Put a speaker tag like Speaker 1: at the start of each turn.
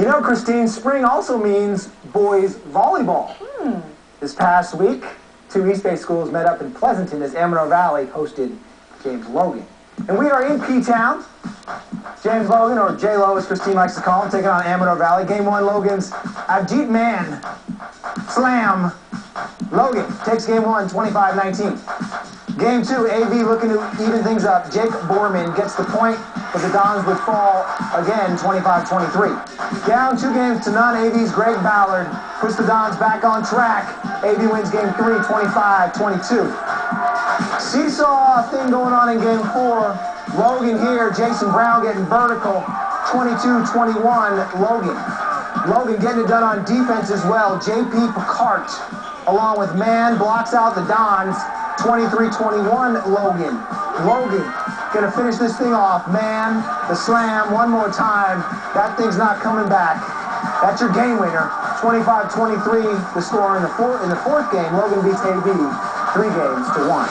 Speaker 1: You know, Christine, spring also means boys volleyball. This past week, two East Bay schools met up in Pleasanton as Amador Valley hosted James Logan. And we are in P-Town. James Logan, or J-Lo as Christine likes to call him, taking on Amador Valley. Game one, Logan's Avjit Man slam. Logan takes game one, 25-19. Game two, AV looking to even things up. Jake Borman gets the point, but the Dons would fall again, 25-23. Down 2 games to none, AV's Greg Ballard puts the Dons back on track. AV wins game 3, 25-22. Seesaw thing going on in game 4. Logan here, Jason Brown getting vertical, 22-21, Logan. Logan getting it done on defense as well. JP Picard, along with Man, blocks out the Dons, 23-21, Logan. Logan gonna finish this thing off. Man, the slam one more time. That thing's not coming back. That's your game winner. 25-23, the score in the fourth game. Logan beats AV 3 games to 1.